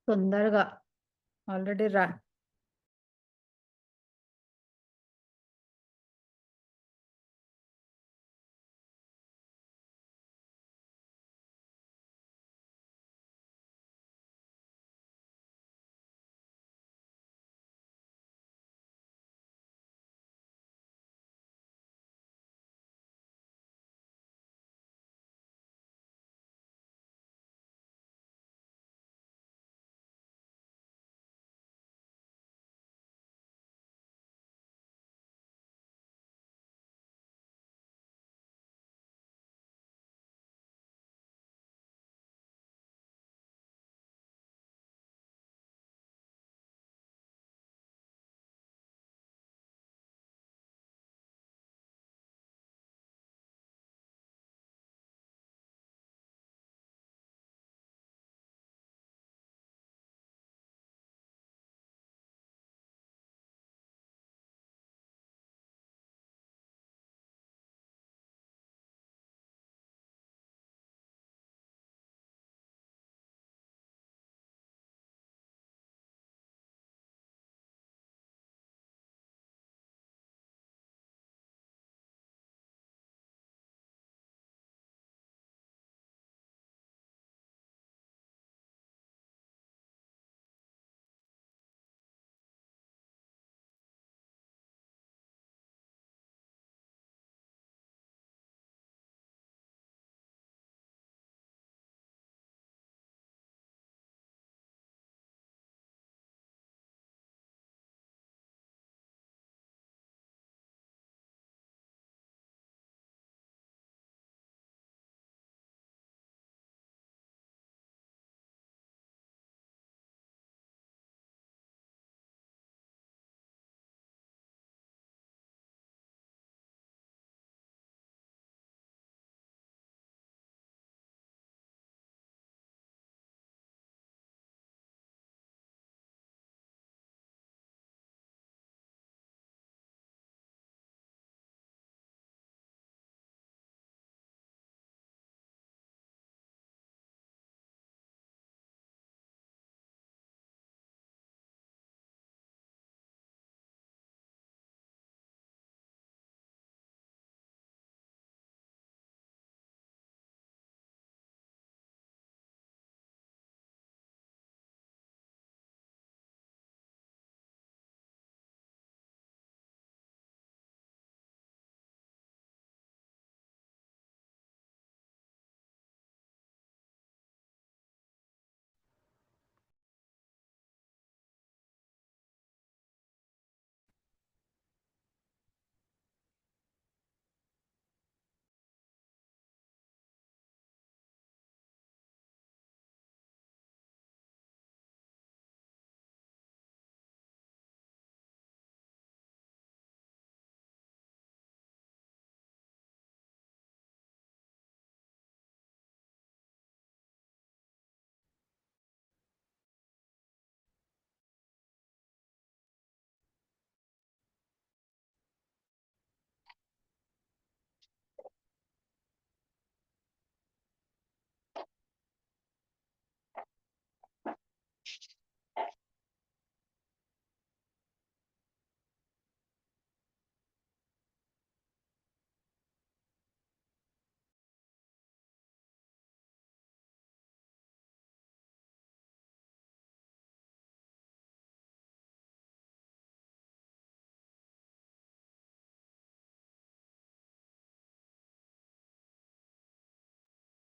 తొందరగా ఆల్రెడీ రా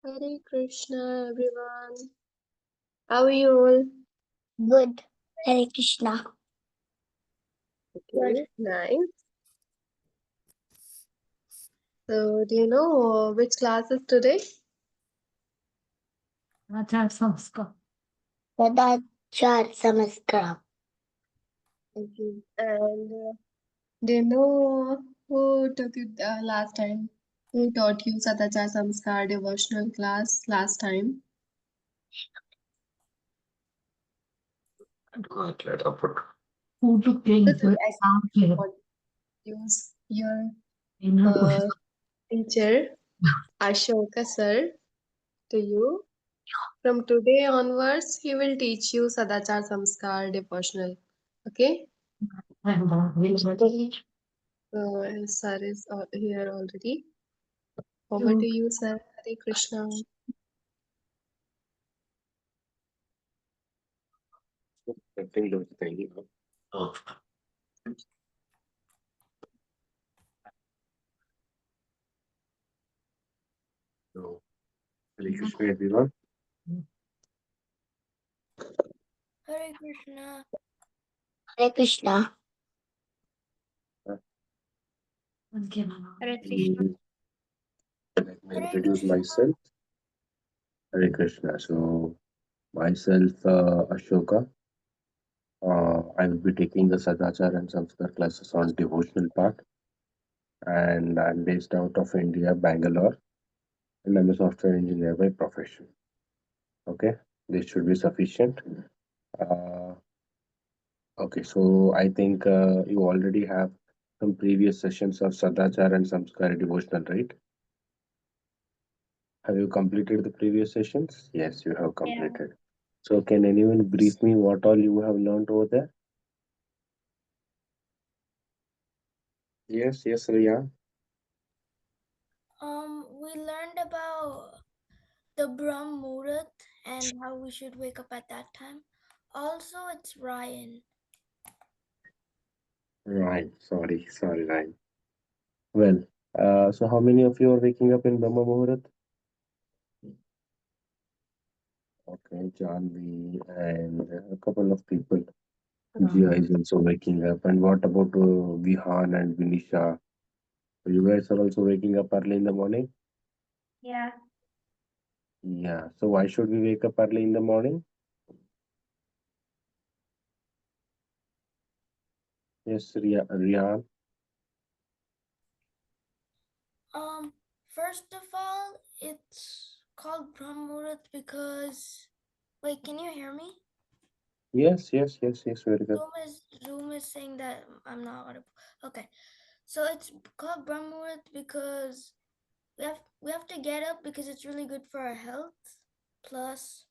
Hare Krishna, everyone. How are you all? Good. Hare Krishna. Okay, nice. So, do you know which class is today? Achar samskar. Sadachar Samaskaram. Okay. And do you know who took it last time? Who taught you Sadachar Samskar devotional class last time? Who to This think is with sound actually clear what use your inner uh, question. teacher, Ashoka sir, to you. From today onwards, he will teach you Sadachar Samskar devotional. Okay? I'm not really Sir is here already. Over to you. you, sir. Hare Krishna. Nothing looks tiny. Oh, So, Hare Krishna, everyone. Hare Krishna. Hare Krishna. okay, mama. Hare Krishna. Mm, Let me Hare introduce Krishna. myself. Hare Krishna. So, myself, Ashoka. I will be taking the Sadachar and Samskar classes on devotional part, and I'm based out of India, Bangalore, and I'm a software engineer by profession. Okay, this should be sufficient. Uh, okay, so I think you already have some previous sessions of Sadachar and Samskar devotional, right? Have you completed the previous sessions? Yes, you have Yeah. completed. So, can anyone brief me what all you have learned over there? Yes, yes, Riya. We learned about the Brahm Muhurat and how we should wake up at that time. Also, it's Ryan. Right. Sorry, Ryan. Well, so how many of you are waking up in Brahma Muhurat? Okay, Janvi and a couple of people. Jia is also waking up. And what about Vihan and Vinisha? So you guys are also waking up early in the morning? Yeah. Yeah. So why should we wake up early in the morning? Yes, Riya. First of all, it's called Brahm Muhurat because. Wait, can you hear me? Yes. Very good. Zoom is saying that I'm not audible. Okay, so it's called Brahm Muhurat because we have to get up because it's really good for our health. Plus,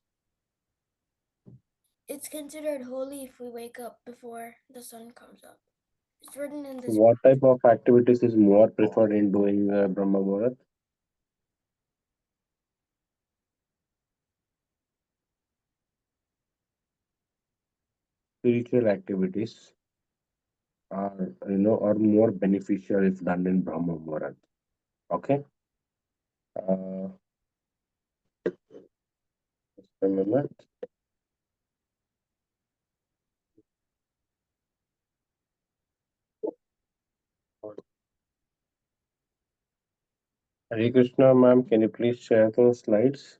it's considered holy if we wake up before the sun comes up. It's written in So this. what type of activities is more preferred in doing Brahma Muhurat? Spiritual activities are more beneficial if done in Brahma Muhurat. Okay. Uh, just a minute. Hare Krishna, ma'am, can you please share the slides?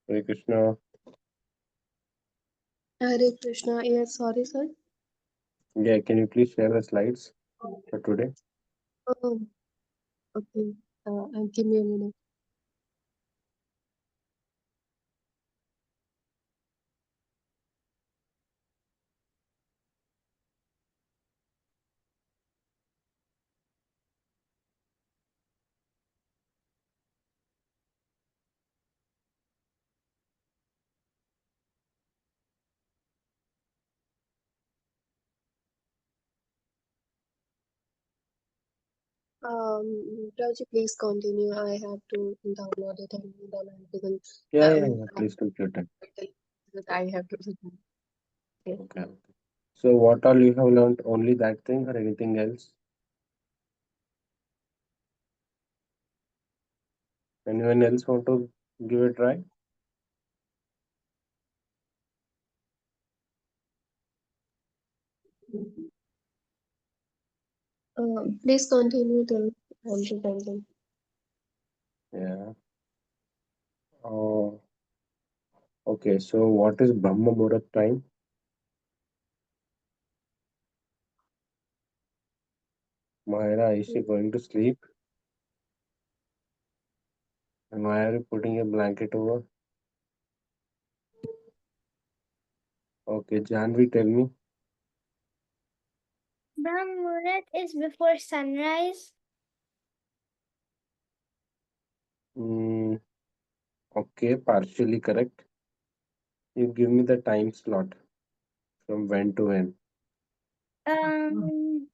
Hare Krishna. Hare Krishna. Yes, sorry, sir. Yeah, can you please share the slides for today? Oh, okay. Give me a minute. Rauji, please continue. I have to download it and then I will Yeah. Please take your time. that I have to. Okay. Okay. So, what all you have learned? Only that thing or anything else? Anyone else want to give a try? Please continue till I'm presenting. Yeah. Uh, okay, so what is Brahma Muhurat time? Mahira, is she going to sleep? And why are you putting a blanket over? Okay, Janvi, tell me. Brahm Muhurat is before sunrise. Mm, okay, partially correct. You give me the time slot from when to when. Um,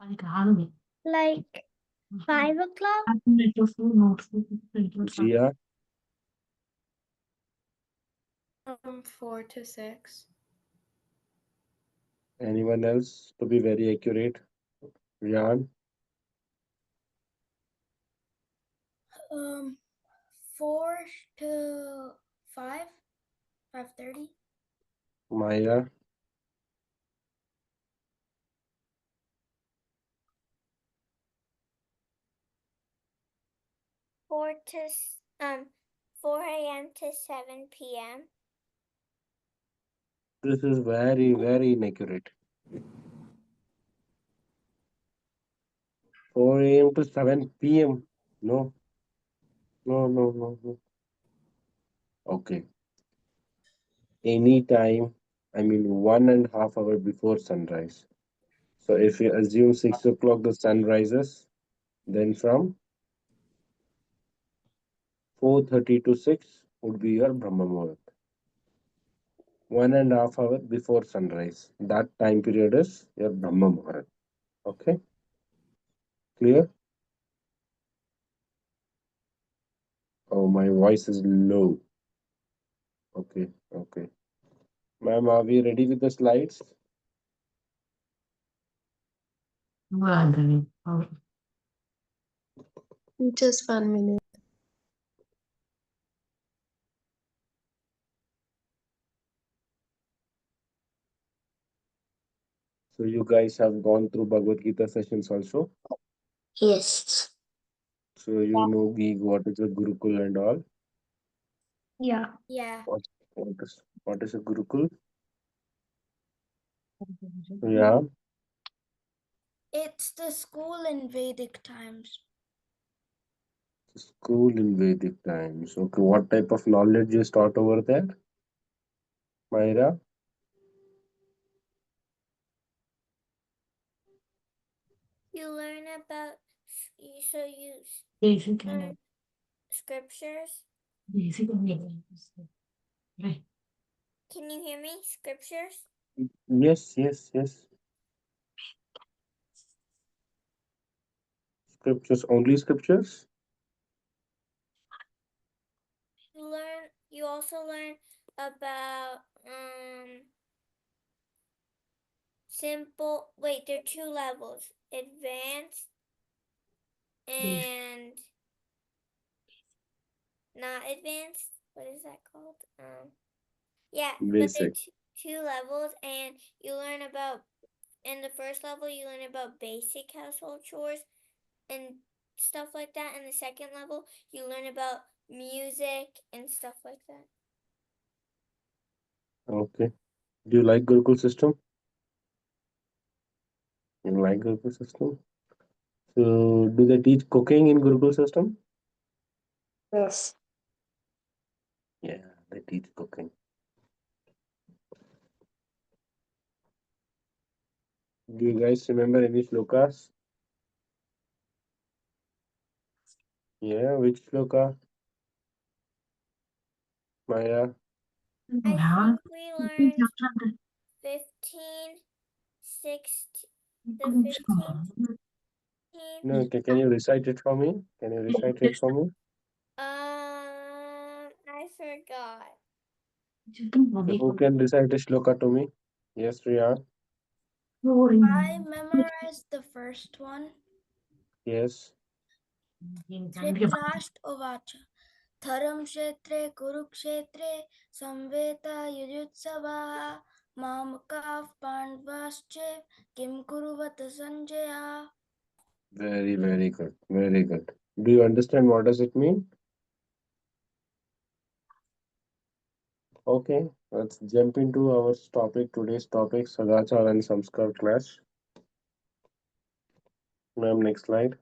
అది కాదు like 5 o'clock. notes. Jia, 4 to 6. anyone else to be very accurate? Rian, 4 to 5, 5:30. Maya, 4 a.m. to 7 p.m. this is very, very inaccurate. 4 a.m. to 7 p.m. No, no, no, no, no. Okay. Anytime, I mean 1.5 hour before sunrise. So if you assume 6 o'clock the sun rises, then from 4:30 to 6 would be your Brahma Muhurat. 1.5 hour before sunrise. That time period is your Brahma Muhurat. Okay, clear? Oh, my voice is low. Okay, okay. Ma'am, are we ready with the slides? Just 1 minute. So you guys have gone through Bhagavad Gita sessions also. Yes. So you know what is a Gurukul and all. Yeah. Yeah. What is a Gurukul? Yeah, It's the school in Vedic times. school in Vedic times. Okay, what type of knowledge is taught over there, Myra? You learn about, so you Basic learn scriptures. basic right. Can you hear me? Scriptures? Yes, yes, yes. Scriptures, only scriptures? You also learn about simple, wait, there are 2 levels. Advanced Basic. and not advanced. What is that called? Yeah, but there Basic. are two levels, and you learn about, in the first level you learn about basic household chores and stuff like that. In the second level you learn about music and stuff like that. Okay. Do you like Gurukul system? You like Gurukul system? So do they teach cooking in Gurukul system? Yes. Yeah, they teach cooking. Do you guys remember any shlokas? Yeah, which shloka? Maya? I think we learned 15, 16, the 15th. No, can you recite it for me? Can you recite it for me? I forgot. So who can recite a shloka to me? Yes, Riya. I memorized the first one. Yes. Dhritarashtra धर्म क्षेत्रे कुरुक्षेत्रे संवेतायुयुत्सवाः मामकाः पाण्डवाश्च किं कुर्वत Sanjay. Very, very good. Very good. Do you understand what does it mean? Okay, let's jump into our topic, today's topic, Sadachar and Samskar class. Ma'am, next slide.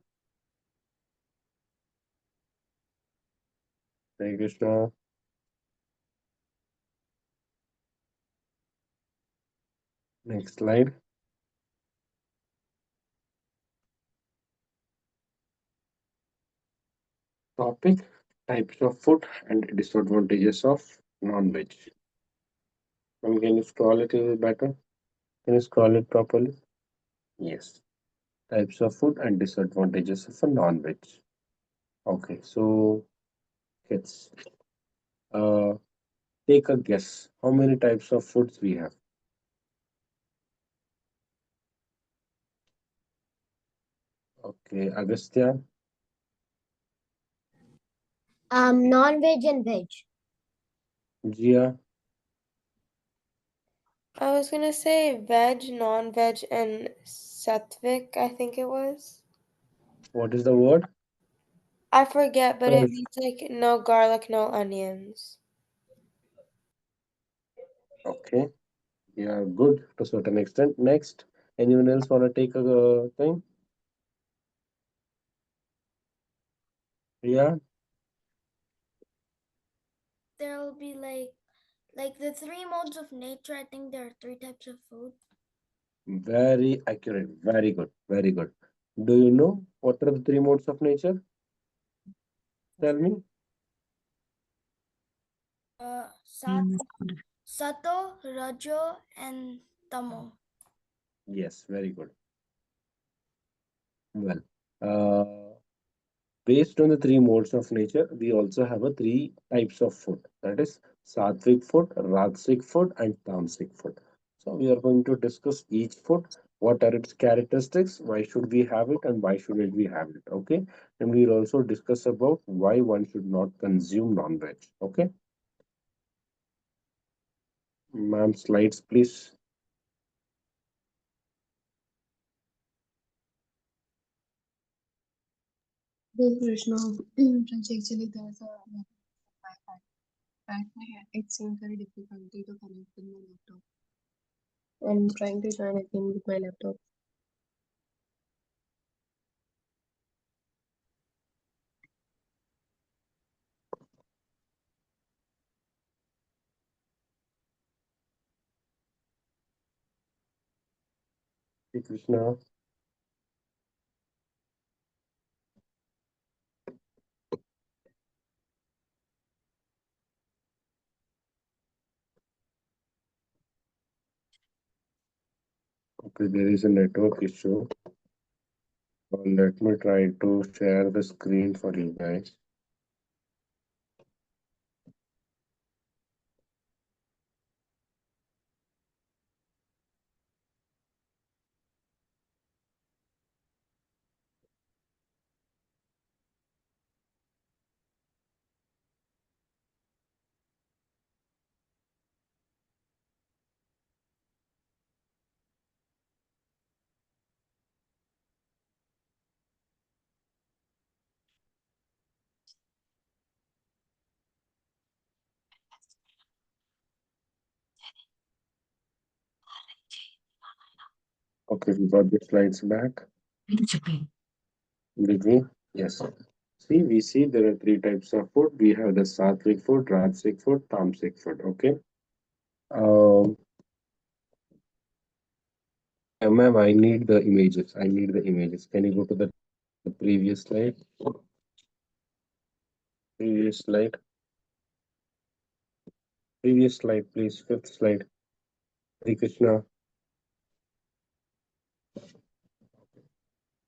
Hare Krishna. Next slide. Topic, types of food and disadvantages of non-veg. Ma'am, can you scroll it a little better? Can you scroll it properly? Yes. Types of food and disadvantages of a non-veg. Okay, so let's uh, take a guess. How many types of foods we have? Okay, Agastya, Non-veg and veg. Jia, I was gonna say veg, non-veg, and sattvic, I think it was. what is the word? I forget, but it Fresh. means like no garlic, no onions. Okay, yeah, good to a certain extent. Next, anyone else want to take a thing? Yeah, There'll be like the three modes of nature. I think there are three types of food. very accurate. Very good. Very good. Do you know what are the three modes of nature? Tell me. Sat, Sato, Rajo, and Tamo. Yes, very good. Well, uh, based on the three modes of nature, we also have a three types of food. That is sattvic food, rajasic food, and tamasic food. So we are going to discuss each food. What are its characteristics? Why should we have it, and why shouldn't we have it? Okay, and we'll also discuss about why one should not consume non-veg. Okay, ma'am, slides, please. Hey Krishna, actually there's a Wi-Fi. Right now, it seems very difficulty to connect with my laptop. I'm trying to join again with my laptop. Hey, Krishna. Okay, there is a network issue. Let me try to share the screen for you guys. Okay, we got the slides back. Did we? Yes. See, we see there are three types of food. We have the sattvic food, rajasic food, tamasic food. Okay. Um, ma'am, I need the images. I need the images. Can you go to the previous slide? Previous slide. Previous slide, please. Fifth slide. Hare Krishna.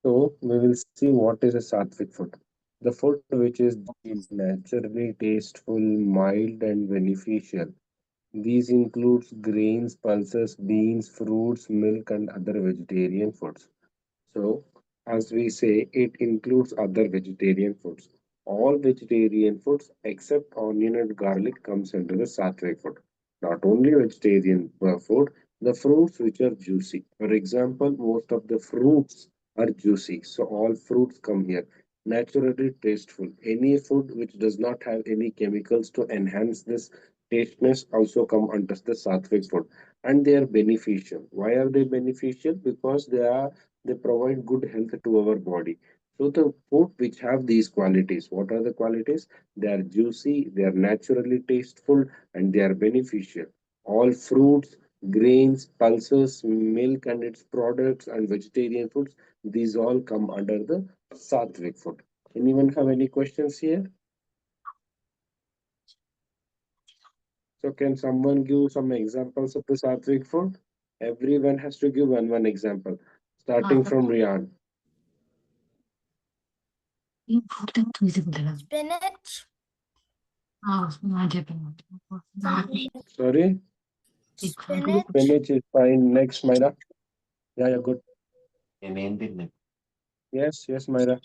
So we will see what is a sattvic food. The food which is naturally tasteful, mild, and beneficial. These includes grains, pulses, beans, fruits, milk, and other vegetarian foods. So as we say, it includes other vegetarian foods. All vegetarian foods except onion and garlic comes under the sattvic food. Not only vegetarian food, the fruits which are juicy. For example, most of the fruits are juicy, so all fruits come here. Naturally tasteful. Any food which does not have any chemicals to enhance this tastiness also come under the sattvic food, and they are beneficial. Why are they beneficial? Because they provide good health to our body. So the food which have these qualities, what are the qualities? They are juicy, they are naturally tasteful, and they are beneficial. All fruits, grains, pulses, milk and its products, and vegetarian foods, these all come under the sattvic food. Anyone have any questions here? So can someone give some examples of the sattvic food? Everyone has to give one example, starting from Rian. Spinach. Sorry? Spinach. Spinach is fine. Next, Myra. Yeah, yeah, good. Yes, yes, Myra.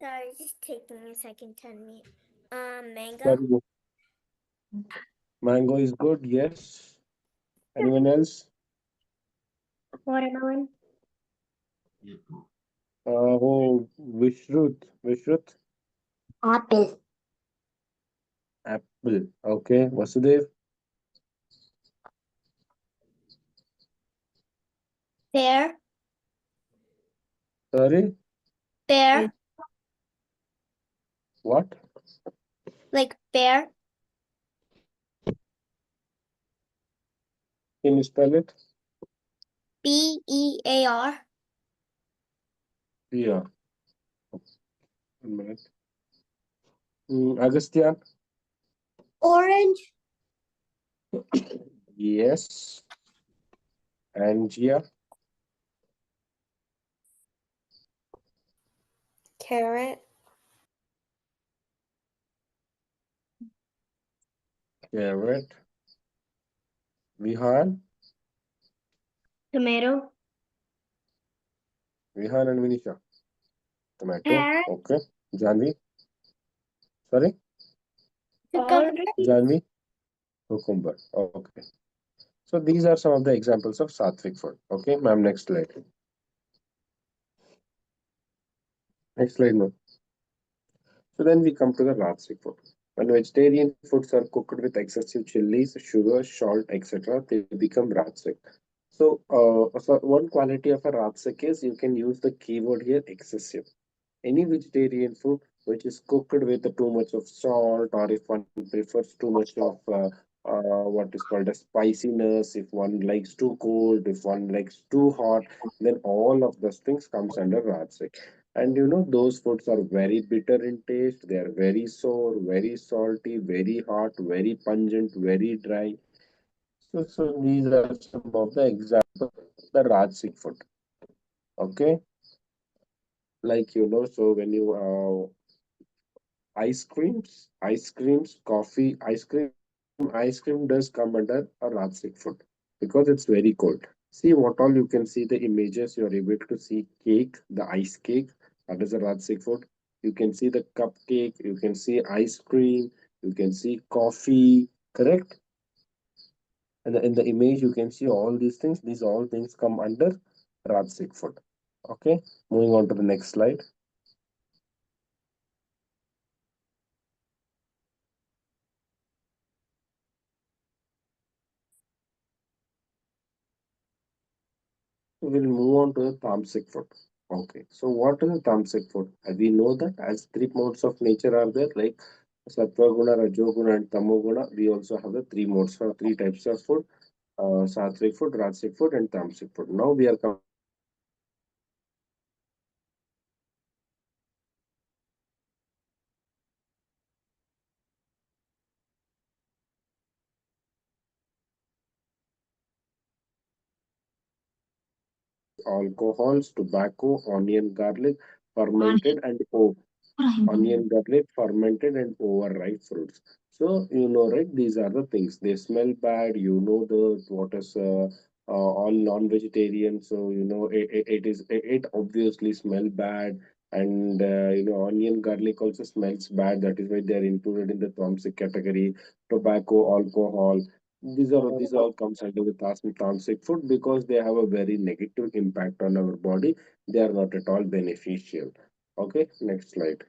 Sorry, just taking a second to unmute. Mango. Very good. Mango is good. Yes. Anyone else? Watermelon. Oh, Vishrut. Vishrut. Apple. Apple. Okay. Vasudev. Pear. Sorry. Pear. What? Like pear. Can you spell it? Bear. Yeah. 1 minute. Agastyan. Orange. Yes. And Gia. Carrot. Carrot. Vihan. Tomato. Vihan and Vinisha. Tomato. Carrot. Okay. Janvi. Sorry. Cucumber. Janvi. Cucumber. Okay. So these are some of the examples of sattvic food. Okay, ma'am. Next slide. Next slide, ma'am. So then we come to the Rajasic food. When vegetarian foods are cooked with excessive chilies, sugar, salt, etc., they become Rajasic. So one quality of a Rajasic is you can use the keyword here excessive. Any vegetarian food which is cooked with too much of salt, or if one prefers too much of what is called a spiciness, if one likes too cold, if one likes too hot, then all of those things comes under Rajasic. And those foods are very bitter in taste. They are very sour, very salty, very hot, very pungent, very dry. So these are some of the examples of the Rajasic food. Okay, like so when you ice creams, coffee, ice cream does come under a Rajasic food because it's very cold. See what all you can see the images, you're able to see cake, the ice cake, that is a Rajasic food. You can see the cupcake, you can see ice cream, you can see coffee, correct? And in the image, you can see all these things. These all things come under Rajasic food. Okay, moving on to the next slide. So we'll move on to the tamasic food. Okay, so what is the tamasic food? We know that as three modes of nature are there, like sattva guna, rajoguna, and tamoguna. We also have the three modes for three types of food: sattvic food, rajasic food, and tamasic food. Now we are coming to the tamasic food. Tamasic food is nothing but contains alcohols, tobacco, onion, garlic, fermented and onion, garlic, fermented and overripe fruits. So right, these are the things. They smell bad. The what is all non-vegetarian. So it obviously smell bad, and onion garlic also smells bad. That is why they are included in the toxic category. Tobacco, alcohol. These all comes under the toxic food because they have a very negative impact on our body. They are not at all beneficial. Okay, next slide.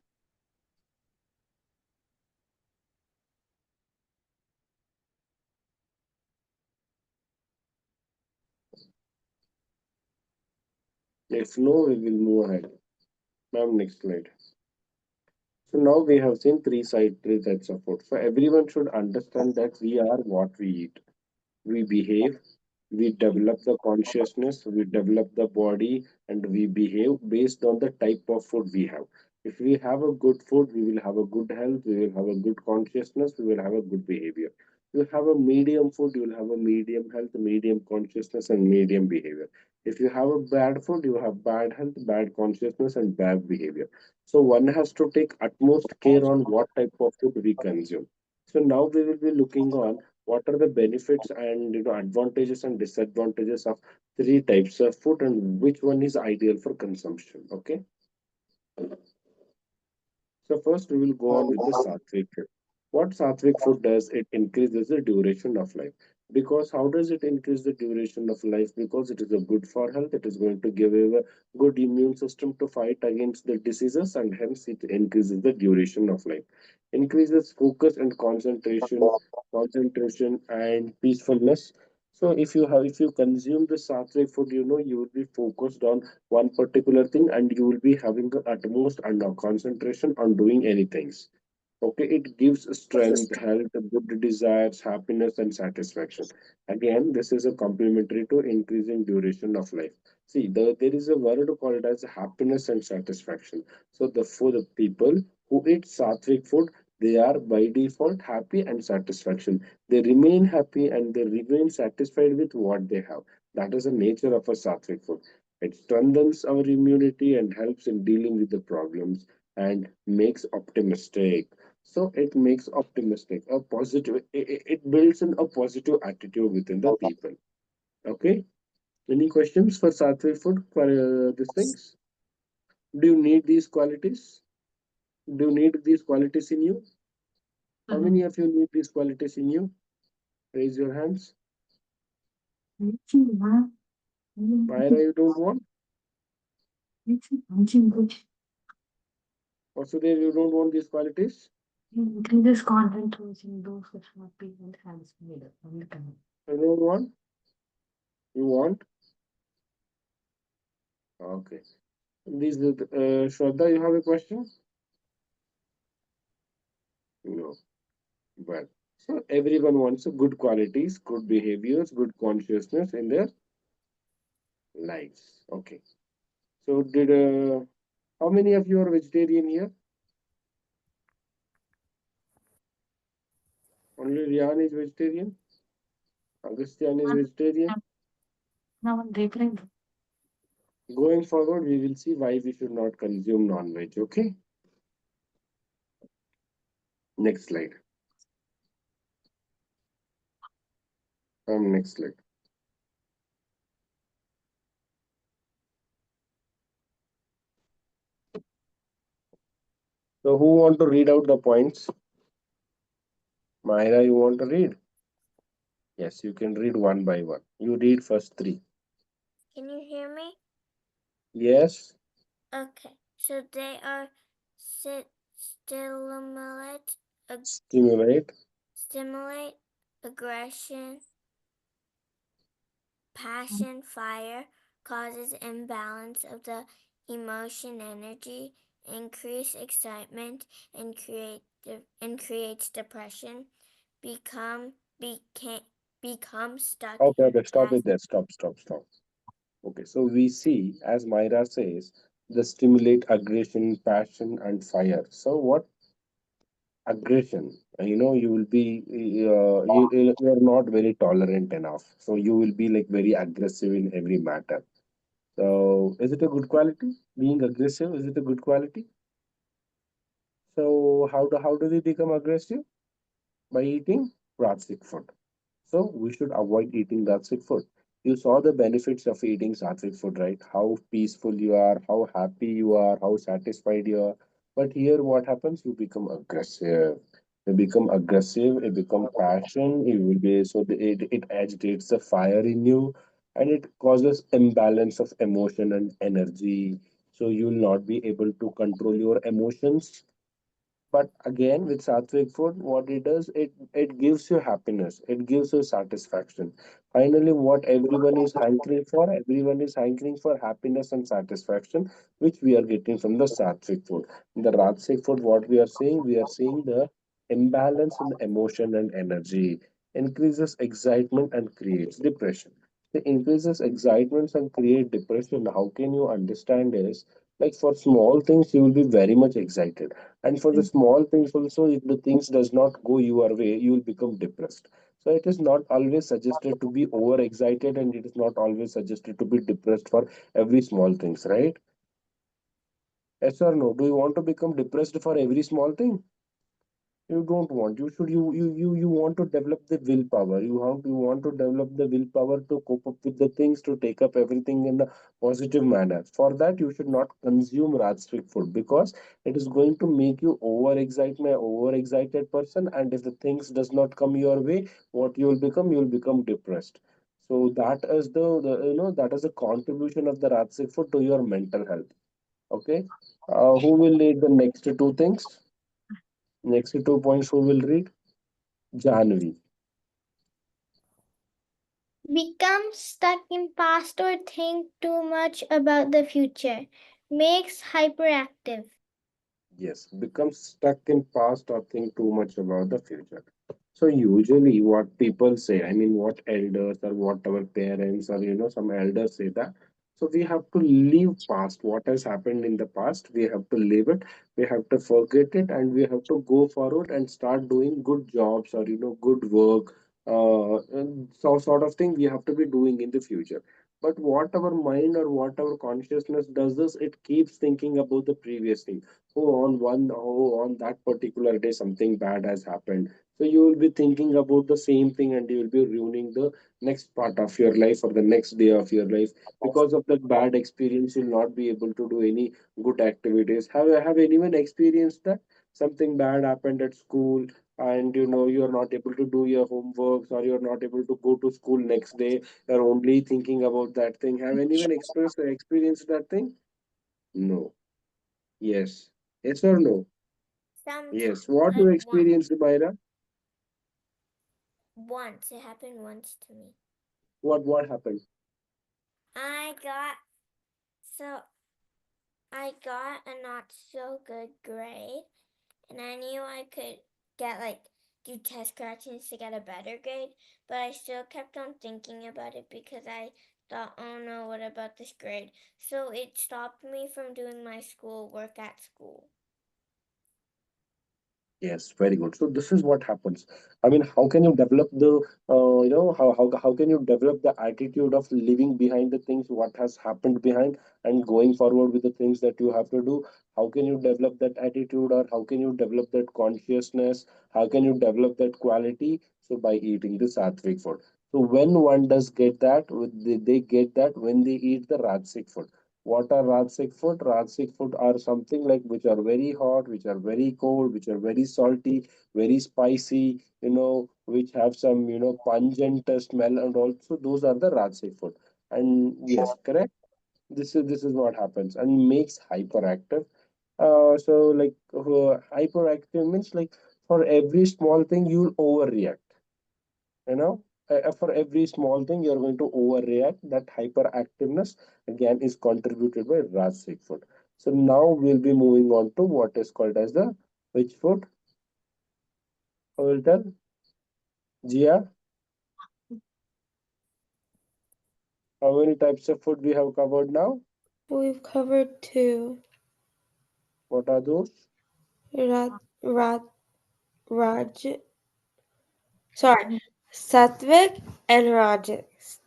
If no, we will move ahead. Ma'am, next slide. So now we have seen three types of food. So everyone should understand that we are what we eat. We behave, we develop the consciousness, we develop the body, and we behave based on the type of food we have. If we have a good food, we will have a good health, we will have a good consciousness, we will have a good behavior. You have a medium food, you will have a medium health, medium consciousness, and medium behavior. If you have a bad food, you have bad health, bad consciousness, and bad behavior. So one has to take utmost care on what type of food we consume. So now we will be looking on what are the benefits and advantages and disadvantages of three types of food and which one is ideal for consumption. Okay, so first we will go on with the sattvic food. What sattvic food does, it increases the duration of life. Because how does it increase the duration of life? Because it is a good for health, it is going to give you a good immune system to fight against the diseases, and hence it increases the duration of life. Increases focus and concentration and peacefulness. So if you consume the sattvic food, you will be focused on one particular thing, and you will be having the utmost and concentration on doing anything. Okay, it gives strength, health, good desires, happiness, and satisfaction. Again, this is a complementary to increasing duration of life. See, there is a word called as happiness and satisfaction. So for the people who eat sattvic food, they are by default happy and satisfaction. They remain happy and they remain satisfied with what they have. That is the nature of a sattvic food. It strengthens our immunity and helps in dealing with the problems and makes optimistic. So it makes optimistic, a positive, it builds in a positive attitude within the people. Okay, any questions for sattvic food for these things? Do you need these qualities? Do you need these qualities in you? How many of you need these qualities in you? Raise your hands. Myra, you don't want? Vasudev, you don't want these qualities? Increases content using those which not people has made on the time. You don't want? You want? Okay. Shraddha, you have a question? No. Well, so everyone wants a good qualities, good behaviors, good consciousness in their lives. Okay. So how many of you are vegetarian here? Only Rian is vegetarian. Augustine is vegetarian. Now different. Going forward, we will see why we should not consume non-veg. Okay. Next slide. Next slide. So who want to read out the points? Myra, you want to read? Yes, you can read one by one. You read first three. Can you hear me? Yes. Okay, so they are stimulate, Stimulate. stimulate aggression, passion, fire, causes imbalance of the emotion energy, increase excitement, and creates depression, become became become stuck Okay, in okay, the stop it past. there. Stop, stop, stop. Okay, so we see, as Myra says, the stimulate aggression, passion, and fire. So what aggression? You will be you are not very tolerant enough. So you will be like very aggressive in every matter. So is it a good quality? Being aggressive, is it a good quality? So how do we become aggressive? By eating toxic food. So we should avoid eating toxic food. You saw the benefits of eating sattvic food, right? How peaceful you are, how happy you are, how satisfied you are. But here, what happens? You become aggressive. You become aggressive. You become passion. You will be so it agitates the fire in you, and it causes imbalance of emotion and energy. So you will not be able to control your emotions. But again, with sattvic food, what it does, it gives you happiness, it gives you satisfaction. Finally, what everyone is hankering for happiness and satisfaction, which we are getting from the sattvic food. In the rajasic food, what we are seeing the imbalance in emotion and energy, increases excitement and creates depression. The increases excitement and create depression. How can you understand is like for small things you will be very much excited, and for the small things also, if the things does not go your way, you will become depressed. So it is not always suggested to be over excited, and it is not always suggested to be depressed for every small things, right? Yes or no? Do you want to become depressed for every small thing? You don't want. You should. You want to develop the willpower. You want to develop the willpower to cope up with the things, to take up everything in a positive manner. For that, you should not consume Rajastrik food, because it is going to make you overexcited person. And if the things does not come your way, what you will become depressed. So that is the that is the contribution of the Rajastrik food to your mental health. Okay. Who will lead the next two things? Next two points, who will read? Janvi. Become stuck in past or think too much about the future. Makes hyperactive. Yes, become stuck in past or think too much about the future. So usually what people say, I mean what elders or what our parents or some elders say that, so we have to leave past what has happened in the past. We have to leave it. We have to forget it, and we have to go forward and start doing good jobs or good work. And so sort of thing we have to be doing in the future. But what our mind or what our consciousness does is it keeps thinking about the previous thing. On that particular day something bad has happened, so you will be thinking about the same thing, and you will be ruining the next part of your life or the next day of your life. Because of that bad experience, you'll not be able to do any good activities. Have anyone experienced that something bad happened at school, and you're not able to do your homeworks, or you're not able to go to school next day? You're only thinking about that thing. Have anyone experienced that thing? No. Yes. Yes or no? Yes. Sometimes, What you like experienced, Myra? once. It happened once to me. What happened? I got so I got a not so good grade, and I knew I could get do test corrections to get a better grade, but I still kept on thinking about it because I thought, oh no, what about this grade? So it stopped me from doing my school work at school. Yes, very good. So this is what happens. I mean, how can you develop the, how can you develop the attitude of leaving behind the things what has happened behind, and going forward with the things that you have to do? How can you develop that attitude, or how can you develop that consciousness? How can you develop that quality? So by eating the sattvic food. So when one does get that, they get that when they eat the rajasic food. What are Rajasic food? Rajasic food are something like which are very hot, which are very cold, which are very salty, very spicy, which have some, pungent smell, and also those are the Rajasic food. And yes, correct. This is what happens and makes hyperactive. So like hyperactive means like for every small thing you'll overreact. you know for every small thing you're going to overreact. That hyperactiveness again is contributed by rajasic food. So now we'll be moving on to what is called as the which food? I will tell. Gia, how many types of food we have covered now? We've covered two. What are those? Rat, rat, Raj. Sorry, Sattvic and Rajas.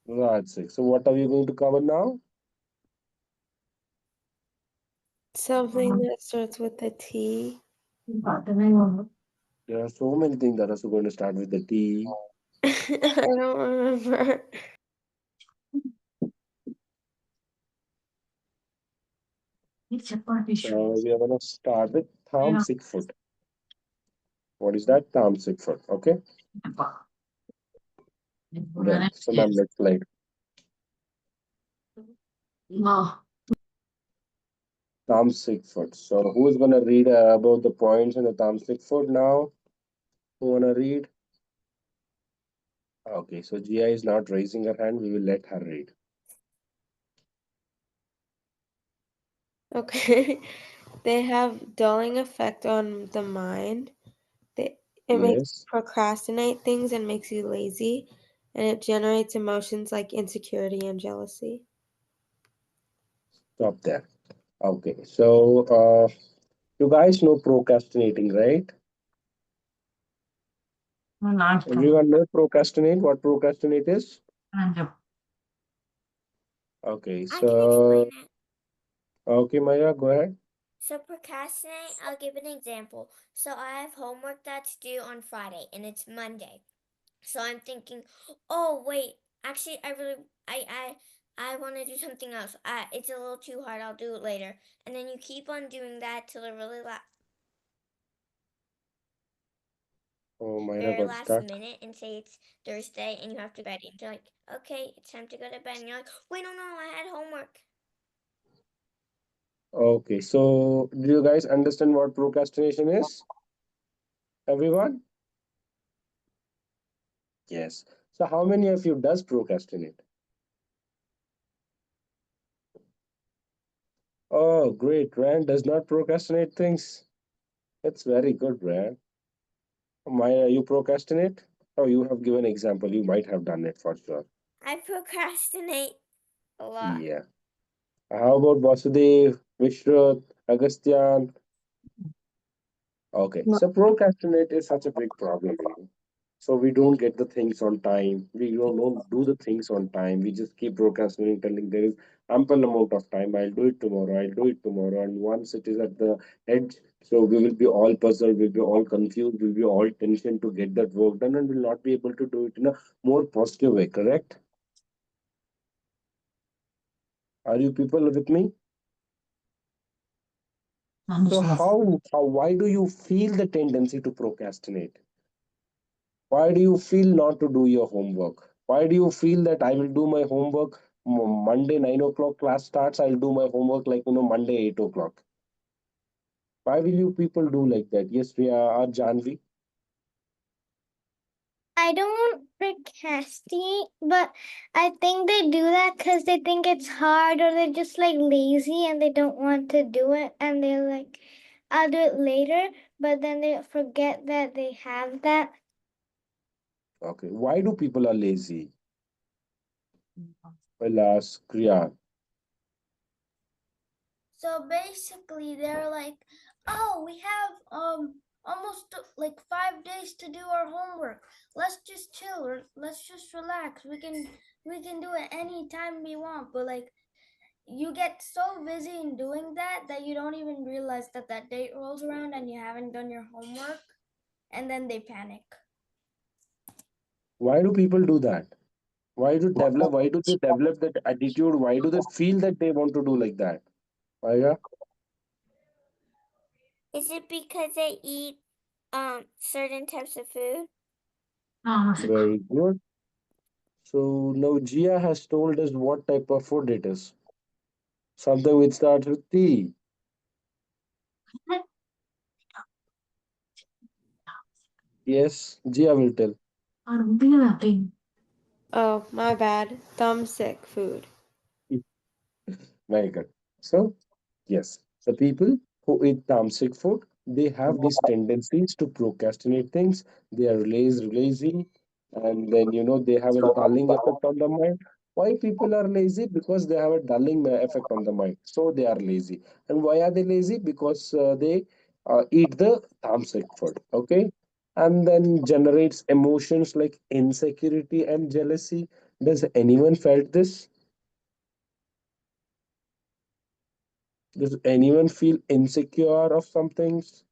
Rajasic. So what are we going to cover now? Something that starts with a T. There are so many things that are going to start with the T. I don't remember. It's chapati So shoes. we are gonna start with thumb Yeah. 6 foot. What is that? Thumb 6 foot. Okay. Chapa. Done. So now Yes. let's slide. No. Thumb 6 foot. So who is gonna read about the points in the thumb 6 foot now? Who wanna read? Okay, so Gia is not raising her hand. We will let her read. Okay. They have dulling effect on the mind. It makes you Yes. procrastinate things and makes you lazy, and it generates emotions like insecurity and jealousy. Stop there. Okay. So you guys know procrastinating, right? No, not Everyone know procrastinate. What procrastinate is? from. Okay. I can explain So it. okay, Maya, go ahead. So procrastinate, I'll give an example. So I have homework that's due on Friday and it's Monday. So I'm thinking, oh wait, actually I really I want to do something else. It's a little too hard. I'll do it later. And then you keep on doing that till the Oh, Maya very got last stuck. minute and say it's Thursday and you have to go to bed. And you're like, okay, it's time to go to bed. And you're like, wait, no, I had homework. Okay. So do you guys understand what procrastination is? Everyone? Yes. So how many of you does procrastinate? Oh, great. Rand does not procrastinate things. That's very good, Rand. Maya, you procrastinate? Oh, you have given example. You might have done it for sure. I procrastinate a lot. Yeah. How about Vasudev, Vishruth, Agastyan? Okay, No. so procrastinate is such a big problem, you know. So we don't get the things on time. We don't do the things on time. We just keep procrastinating, telling there is ample amount of time. I'll do it tomorrow. I'll do it tomorrow. And once it is at the edge, so we will be all puzzled. We'll be all confused. We'll be all tension to get that work done, and will not be able to do it in a more positive way. Correct? Are you people with me? So Understood. why do you feel the tendency to procrastinate? Why do you feel not to do your homework? Why do you feel that I will do my homework Monday 9 o'clock class starts? I'll do my homework like Monday 8 o'clock. Why will you people do like that? Yes, we are Janvi. I don't procrastinate, but I think they do that because they think it's hard or they're just like lazy and they don't want to do it and they're like, I'll do it later, but then they forget that they have that. Okay. Why do people are lazy? Well, ask Kriya. So basically, they're like, "Oh, we have almost like 5 days to do our homework. Let's just chill or let's just relax. We can do it anytime we want." But like, you get so busy in doing that you don't even realize that that date rolls around and you haven't done your homework, and then they panic. Why do people do that? Why do they develop that attitude? Why do they feel that they want to do like that? Maya? Is it because they eat certain types of food? No, Very good. So now Gia has told us what type of food it is. Something which starts with T. Yes, Gia will tell. I'm doing nothing. Oh, my bad. Thumbsick food. Very good. So, yes, the people who eat tamasic food, they have these tendencies to procrastinate things. They are lazy, and then they have a dulling effect on the mind. Why people are lazy? Because they have a dulling effect on the mind. So they are lazy. And why are they lazy? Because they eat the tamasic food. Okay, and then generates emotions like insecurity and jealousy. Does anyone felt this? Does anyone feel insecure of some things?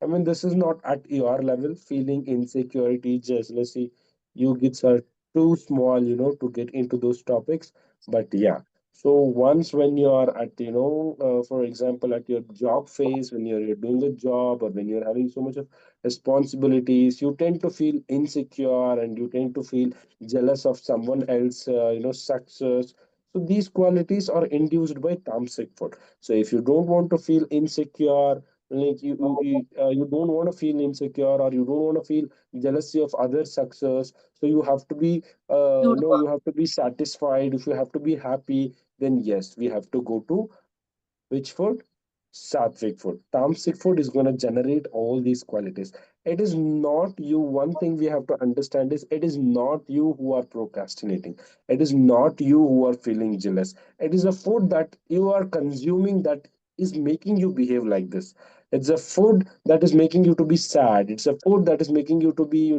I mean, this is not at your level, feeling insecurity, jealousy. You kids are too small, to get into those topics. But yeah. So once when you are at, for example, at your job phase, when you're doing a job or when you're having so much of responsibilities, you tend to feel insecure and you tend to feel jealous of someone else, success. So these qualities are induced by tamasic food. So if you don't want to feel insecure, like you don't want to feel insecure or you don't want to feel jealousy of other success, so you have to be no, you have to be satisfied. If you have to be happy, then yes, we have to go to which food? Sattvic food. Tamasic food is going to generate all these qualities. It is not you. One thing we have to understand is it is not you who are procrastinating. It is not you who are feeling jealous. It is a food that you are consuming that is making you behave like this. It's a food that is making you to be sad. It's a food that is making you to be,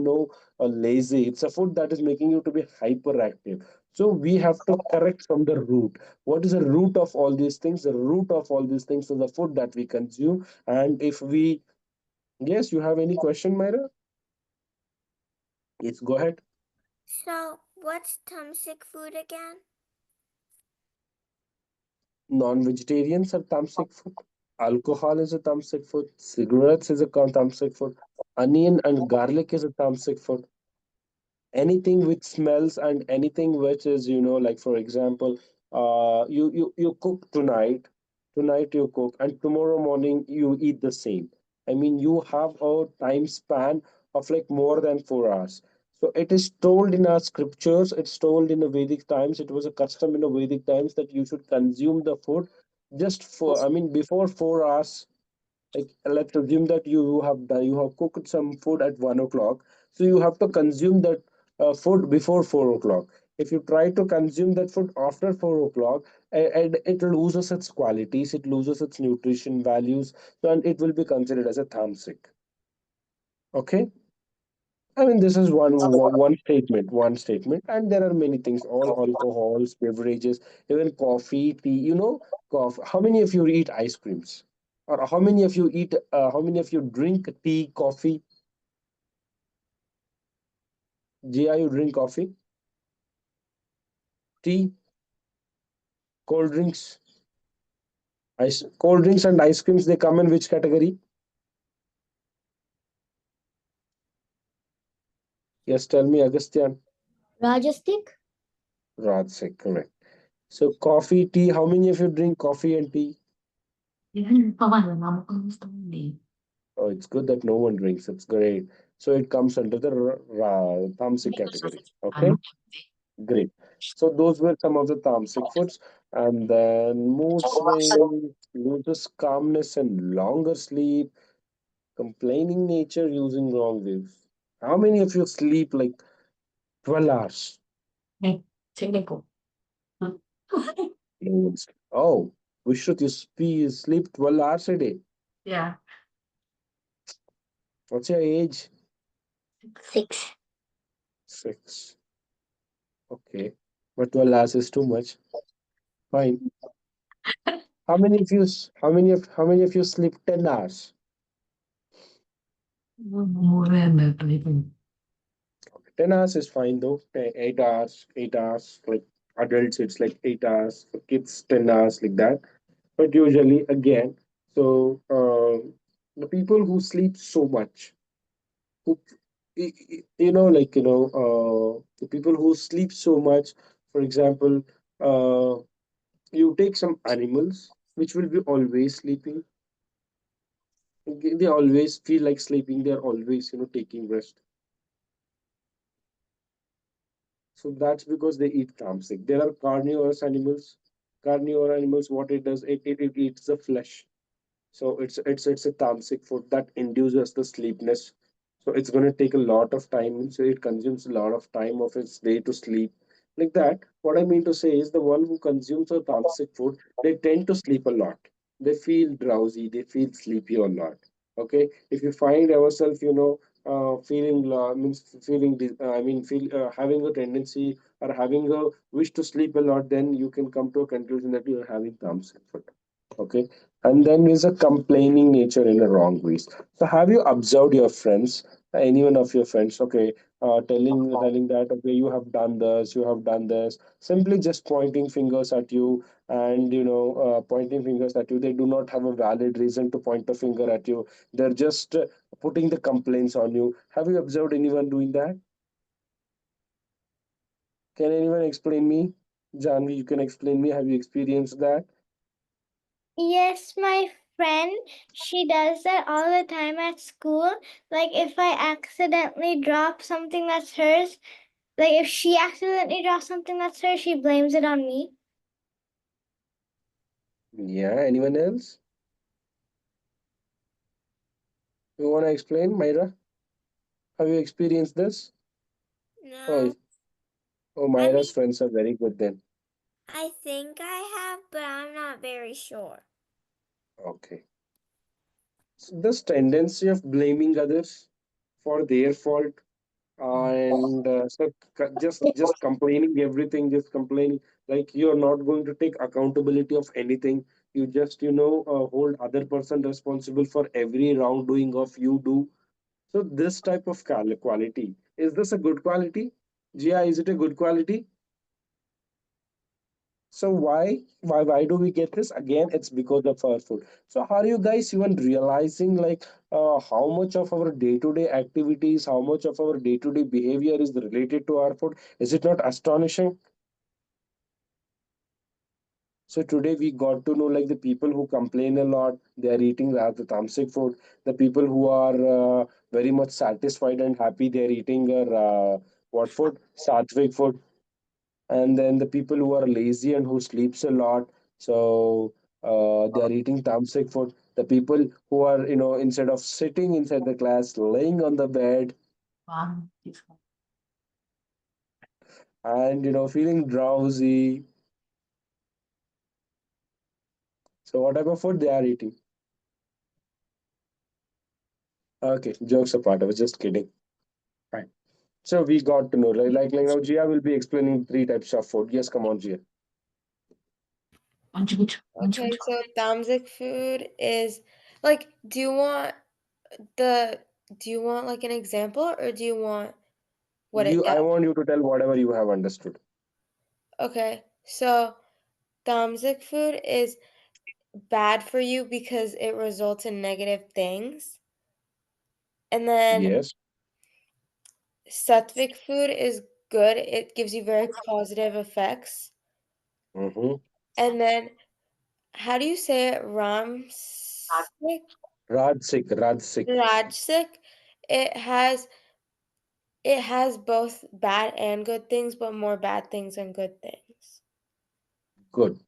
lazy. It's a food that is making you to be hyperactive. So we have to correct from the root. What is the root of all these things? The root of all these things is the food that we consume. And if we, yes, you have any question, Myra? Yes, go ahead. So, what's tamasic food again? Non-vegetarians are tamasic food. Alcohol is a tamasic food. Cigarettes is a tamasic food. Onion and garlic is a tamasic food. Anything which smells and anything which is, like for example, you cook tonight you cook and tomorrow morning you eat the same. I mean, you have a time span of like more than 4 hours. So it is told in our scriptures, it's told in the Vedic times, it was a custom in the Vedic times that you should consume the food just for, I mean, before 4 hours. Like, let's assume that you have cooked some food at 1 o'clock, so you have to consume that food before 4 o'clock. If you try to consume that food after 4 o'clock, and it loses its qualities, it loses its nutrition values, so and it will be considered as a tamasic. Okay. I mean, this is one statement, and there are many things. All alcohols, beverages, even coffee, tea. Coffee. How many of you eat ice creams, or how many of you eat? How many of you drink tea, coffee? Jia, you drink coffee, tea, cold drinks, cold drinks and ice creams. They come in which category? Yes, tell me, Agastyan. Rajastik? Rajsik, correct. So coffee, tea. How many of you drink coffee and tea? Yan, paano naman kung gusto hindi. Oh, it's good that no one drinks. It's great. So it comes under the tamasic category. Okay, Ano? great. So those were some of the tamasic foods. And then mood swings, loses calmness and longer sleep, complaining nature using wrong views. How many of you sleep like 12 hours? Eh, sige po. No one sleep. Oh, we should you sleep 12 hours a day. Yeah. What's your age? 6. 6. Okay. But 12 hours is too much. Fine. How many of you sleep 10 hours? More than that, I think. 10 hours is fine though. 8 hours, 8 hours. Like adults, it's like 8 hours. For kids, 10 hours, like that. But usually, again, so the people who sleep so much, who, the people who sleep so much, for example, you take some animals which will be always sleeping. They always feel like sleeping. They're always, taking rest. So that's because they eat tamasic. There are carnivorous animals. Carnivore animals, what it does, it eats the flesh. So it's a tamasic food that induces the sleepness. So it's going to take a lot of time. So it consumes a lot of time of its day to sleep. Like that, what I mean to say is the one who consumes a tamasic food, they tend to sleep a lot. They feel drowsy. They feel sleepy a lot. Okay, if you find ourselves, feeling means feeling, I mean, feel having a tendency or having a wish to sleep a lot, then you can come to a conclusion that you are having tamasic food. Okay, and then there's a complaining nature in a wrong ways. So have you observed your friends Any one of your friends, okay, telling that, okay, you have done this, you have done this, simply just pointing fingers at you, and pointing fingers at you. They do not have a valid reason to point a finger at you. They're just putting the complaints on you. Have you observed anyone doing that? Can anyone explain me? Janvi, you can explain me. Have you experienced that? Yes, my friend, she does that all the time at school. Like if I accidentally drop something that's hers, like if she accidentally drops something that's hers, she blames it on me. Yeah, anyone else? You want to explain, Myra? Have you experienced this? Oh, No, oh, I Myra's mean, friends are very good then. I think I have, but I'm not very sure. Okay. So this tendency of blaming others for their fault, and just complaining everything, just complaining, like you're not going to take accountability of anything. You just hold other person responsible for every wrongdoing of you do. So this type of quality, is this a good quality? Gia, is it a good quality? So why do we get this? Again, it's because of our food. So are you guys even realizing, like, how much of our day-to-day activities, how much of our day-to-day behavior is related to our food? Is it not astonishing? So today we got to know, like, the people who complain a lot, they are eating rather tamasic food. The people who are very much satisfied and happy, they are eating what food? Sattvic food. And then the people who are lazy and who sleeps a lot, so they are eating tamasic food. The people who are, instead of sitting inside the class, laying on the bed One is and feeling drowsy. So what type of food they are eating? Okay, jokes apart, I was just kidding. Fine. So we got to know, like now Gia will be explaining three types of food. Yes, come on, Gia. Okay, so tamasic food is like, the do you want like an example, or do you want what it You, does? I want you to tell whatever you have understood. Okay, so tamasic food is bad for you because it results in negative things. And then Yes. sattvic food is good. It gives you very positive effects. Mm-hmm. And then how do you say it? Ramsik? Rajsik. Rajsik. It has it has both bad and good things, but more bad things than good things. Good.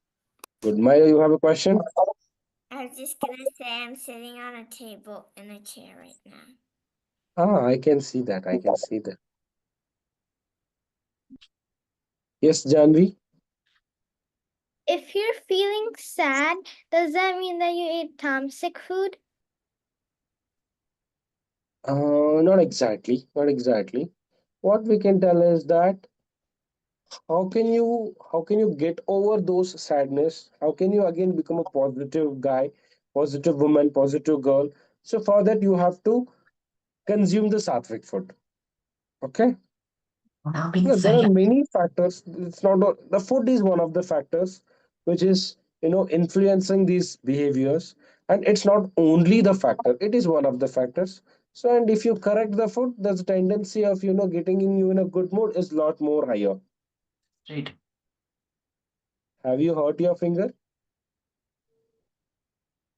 Good. Maya, you have a question? I was just gonna say I'm sitting on a table in a chair right now. Ah, I can see that. I can see that. Yes, Janvi. If you're feeling sad, does that mean that you ate tamasic food? Not exactly. Not exactly. What we can tell is that how can you get over those sadness? How can you again become a positive guy, positive woman, positive girl? So for that you have to consume the sattvic food. Okay. now being No, there are said. many factors. It's not the food is one of the factors which is influencing these behaviors, and it's not only the factor. It is one of the factors. So, and if you correct the food, the tendency of getting in you in a good mood is lot more higher. Straight. Have you hurt your finger?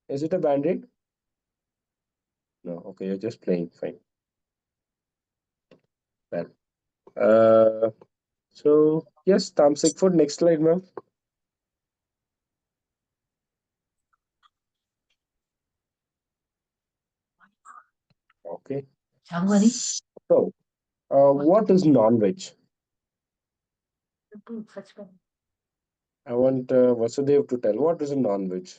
Is it a band-aid? No. Okay, you're just playing. Fine. Well, so yes, tamasic food. Next slide, ma'am. Okay. Shangwari. So, what is non-veg? Such a I want Vasudev to tell what is a non-veg.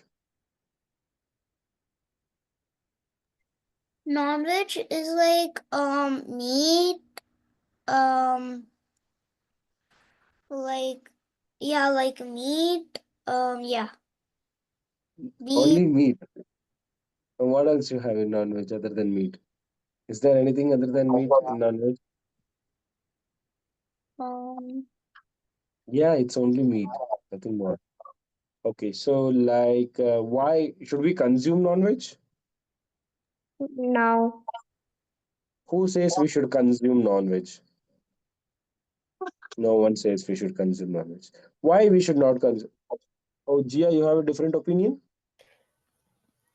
Non-veg is like meat, um like yeah, like meat, yeah, beef, Only meat. And what else you have in non-veg other than meat? Is there anything other than meat in non-veg? Um, Yeah, it's only meat, nothing more. Okay, so why should we consume non-veg? no. Who says we should consume non-veg? No one says we should consume non-veg. Why we should not consume? Oh, Gia, you have a different opinion?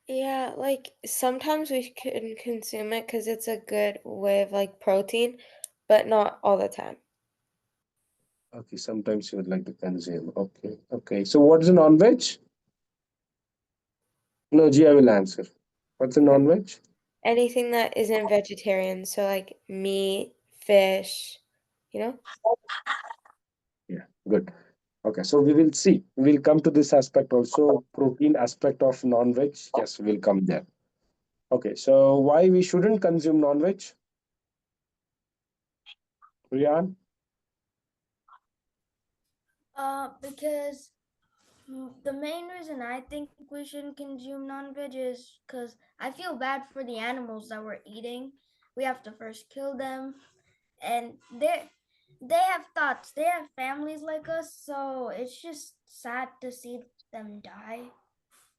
Yeah, like sometimes we can consume it because it's a good way of like protein, but not all the time. Okay, sometimes you would like to consume. Okay, okay. So what is a non-veg? No, Gia will answer. What's a non-veg? Anything that isn't vegetarian, so like meat, fish, you know? Yeah, good. Okay, so we will see. We'll come to this aspect also. Protein aspect of non-veg. Yes, we'll come there. Okay, so why we shouldn't consume non-veg? Rian? Because the main reason I think we shouldn't consume non-veg is because I feel bad for the animals that we're eating. We have to first kill them, and they have thoughts. They have families like us, so it's just sad to see them die.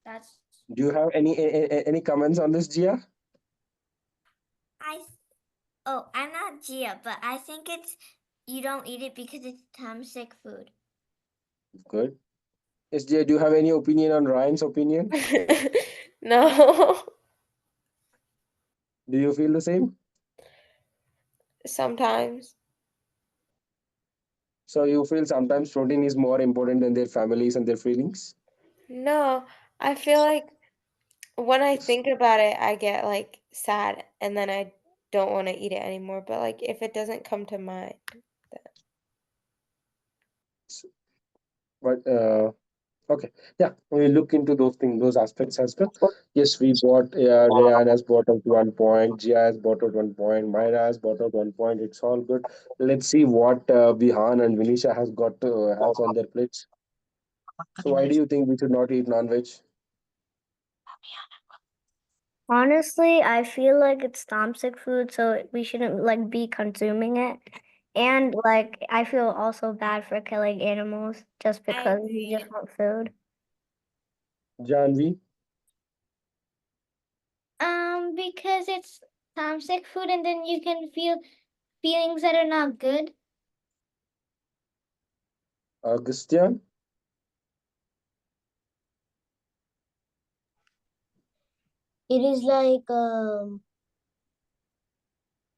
That's Do you have any comments on this, Gia? I'm not Gia, but I think it's you don't eat it because it's sick food. Good. Yes, Gia, do you have any opinion on Ryan's opinion? No. Do you feel the same? Sometimes. So you feel sometimes protein is more important than their families and their feelings? No, I feel like when I think about it, I get like sad and then I don't want to eat it anymore. But like if it doesn't come to mind, But okay, yeah, we look into those things, those aspects as well. Yes, we bought. Rayan has bought out 1 point. Gia has bought out 1 point. Myra has bought out 1 point. It's all good. Let's see what Bihan and Vinisha has on their plates. So why do you think we should not eat non-veg? Honestly, I feel like it's toxic food, so we shouldn't like be consuming it. And like I feel also bad for killing animals just because we just want food. Janvi, Because it's toxic food and then you can feel feelings that are not good. Augustian, It is like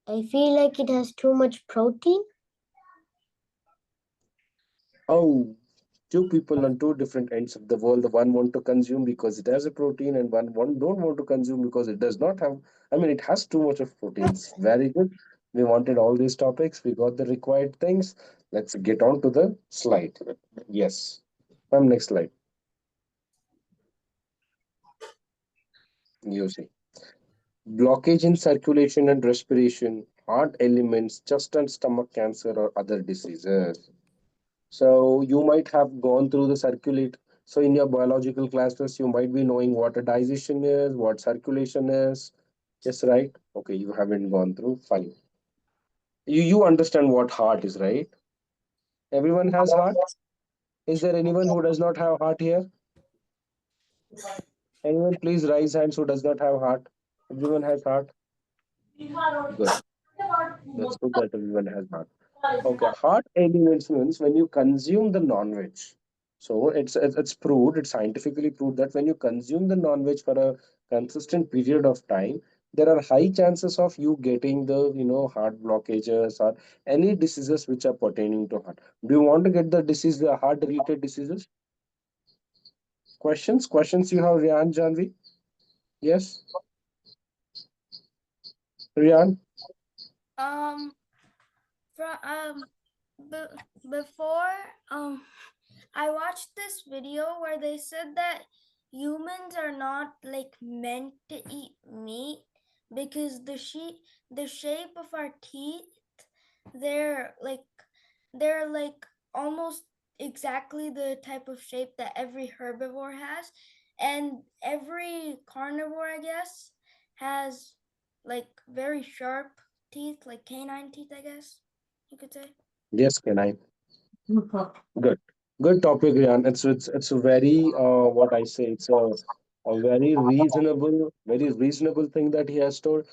I feel like it has too much protein. oh, two people on two different ends of the world. The one want to consume because it has a protein, and one don't want to consume because it does not have. I mean, it has too much of proteins. Very good. We wanted all these topics. We got the required things. Let's get on to the slide. Yes. Next slide. You see. Blockage in circulation and respiration, heart elements, chest and stomach cancer, or other diseases. So you might have gone through the circulate. So in your biological classes, you might be knowing what a digestion is, what circulation is. Yes, right? Okay, you haven't gone through. Fine. You understand what heart is, right? Everyone has heart. Is there anyone who does not have heart here? Anyone please raise hands who does not have heart? Everyone has heart. Good. That's good that everyone has heart. Okay, heart elements means when you consume the non-veg. So it's proved, it's scientifically proved that when you consume the non-veg for a consistent period of time, there are high chances of you getting the heart blockages or any diseases which are pertaining to heart. Do you want to get the disease, the heart related diseases? Questions you have, Rian Janvi? Yes, Rian. um from before I watched this video where they said that humans are not like meant to eat meat because the shape of our teeth, they're like they're like almost exactly the type of shape that every herbivore has, and every carnivore I guess has like very sharp teeth, like canine teeth, I guess you could say. Yes, can I? Good. Good topic, Rian. It's a very what I say. It's a very reasonable thing that he has told.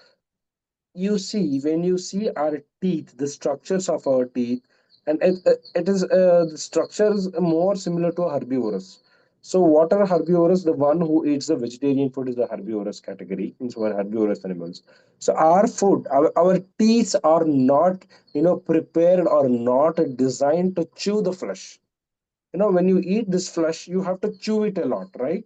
You see, when you see our teeth, the structures of our teeth, and it is the structure is more similar to a herbivorous. So what are herbivorous? The one who eats the vegetarian food is the herbivorous category, means we're herbivorous animals. So our food, our teeth are not, prepared or not designed to chew the flesh. When you eat this flesh, you have to chew it a lot, right?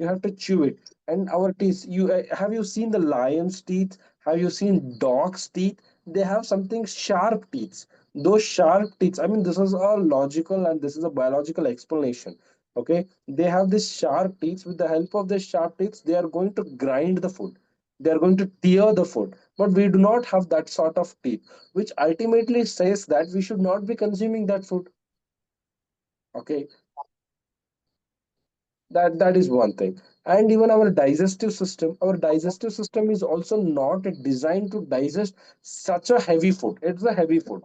You have to chew it. And our teeth, you have you seen the lion's teeth? Have you seen dog's teeth? They have something sharp teeth. Those sharp teeth, I mean, this is all logical and this is a biological explanation. Okay, they have this sharp teeth. With the help of the sharp teeth, they are going to grind the food, they are going to tear the food. But we do not have that sort of teeth, which ultimately says that we should not be consuming that food. Okay, that is one thing. And even our digestive system is also not designed to digest such a heavy food. It's a heavy food.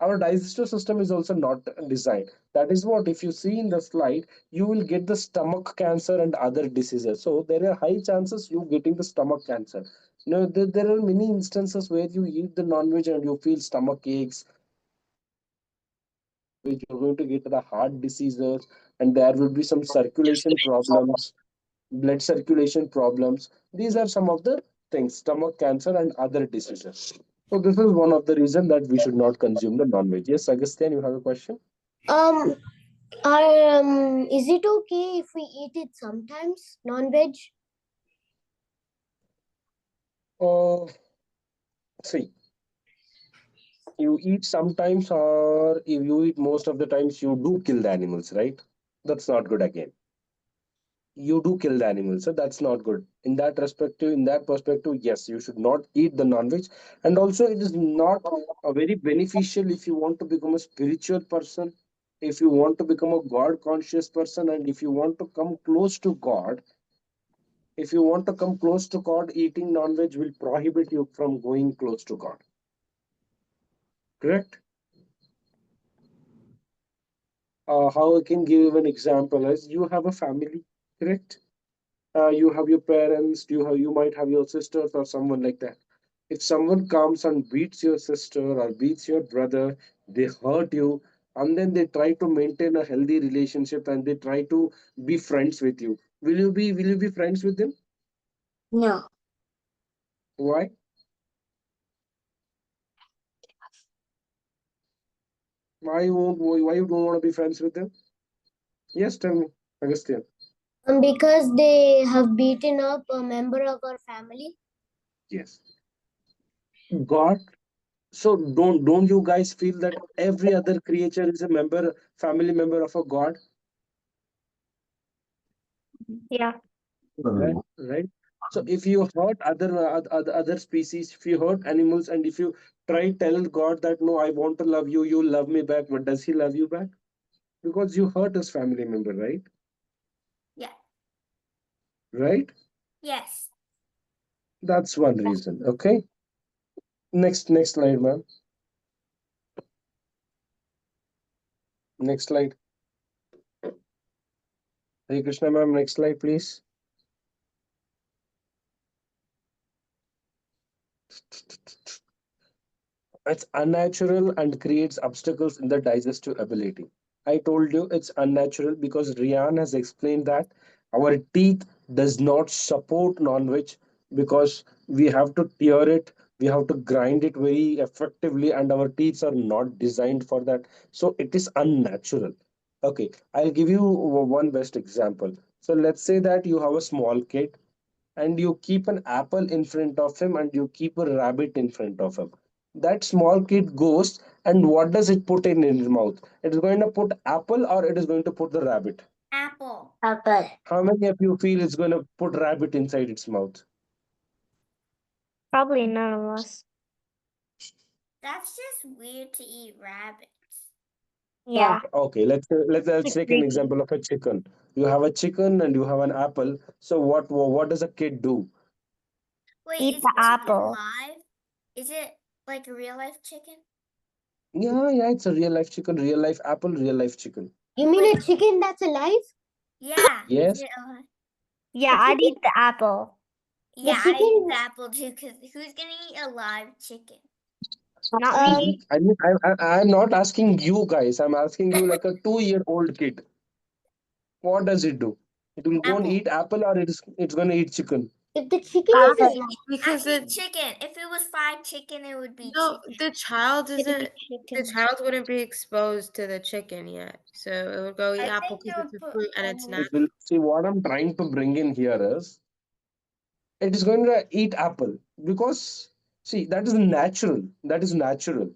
Our digestive system is also not designed. That is what, if you see in the slide, you will get the stomach cancer and other diseases. So there are high chances you getting the stomach cancer. There are many instances where you eat the non-veg and you feel stomach aches. Which you're going to get the heart diseases, and there will be some circulation problems, blood circulation problems. These are some of the things, stomach cancer and other diseases. So this is one of the reason that we should not consume the non-veg. Yes, Agastyan, you have a question? Um, is it okay if we eat it sometimes, non-veg? uh See, you eat sometimes, or if you eat most of the times, you do kill the animals, right? That's not good again. You do kill the animal, so that's not good. In that perspective, yes, you should not eat the non-veg. And also, it is not very beneficial if you want to become a spiritual person, if you want to become a god conscious person, and if you want to come close to god. If you want to come close to god, eating non-veg will prohibit you from going close to god. Correct? How I can give an example is, you have a family, correct? You have your parents, you might have your sisters or someone like that. If someone comes and beats your sister or beats your brother, they hurt you, and then they try to maintain a healthy relationship and they try to be friends with you, will you be friends with them? No. Why? Why you don't want to be friends with them? Yes, tell me, Agastyan. Because they have beaten up a member of our family. Yes. God. So don't you guys feel that every other creature is a family member of a god? Yeah. Right, right. So if you hurt other species, if you hurt animals, and if you tell god that, no, I want to love you, you love me back, but does he love you back? Because you hurt his family member, right? Yeah. Right. Yes. That's one reason. Okay. Next slide, ma'am. Next slide. Hare Krishna, ma'am. Next slide, please. It's unnatural and creates obstacles in the digestive ability. I told you it's unnatural because Rian has explained that our teeth does not support non-veg, because we have to tear it, we have to grind it very effectively, and our teeth are not designed for that. So it is unnatural. Okay, I'll give you one best example. So let's say that you have a small kid and you keep an apple in front of him and you keep a rabbit in front of him. That small kid goes, and what does it put in his mouth? It is going to put apple or it is going to put the rabbit? Apple. Apple. How many of you feel it's going to put rabbit inside its mouth? Probably none of us. That's just weird to eat rabbits. Yeah. Okay, let's It's take an creepy. example of a chicken. You have a chicken and you have an apple. So what does a kid do? Wait, Eat is the chicken apple. live? Is it like a real life chicken? Yeah, it's a real life chicken, real life apple, real life chicken. You mean Wait. a chicken that's alive? Yeah. Is Yes. it alive? Yeah, The I'd chicken, eat the apple. Yeah, I eat chicken. the apple too. Cause who's gonna eat a live chicken? Not Um, me. I mean, I'm not asking you guys. I'm asking you like a 2-year-old kid. What does it do? It will go and Apple. eat apple, or it's going to eat chicken. if the chicken is Apple. alive, Because I eat it chicken. If it was fried chicken, it would be no, chicken. the child It'd be isn't. The chicken. child wouldn't be exposed to the chicken yet, so it would go eat I apple think because they it's would a put. fruit and it's It natural. will see what I'm trying to bring in here is it is going to eat apple because see that is natural.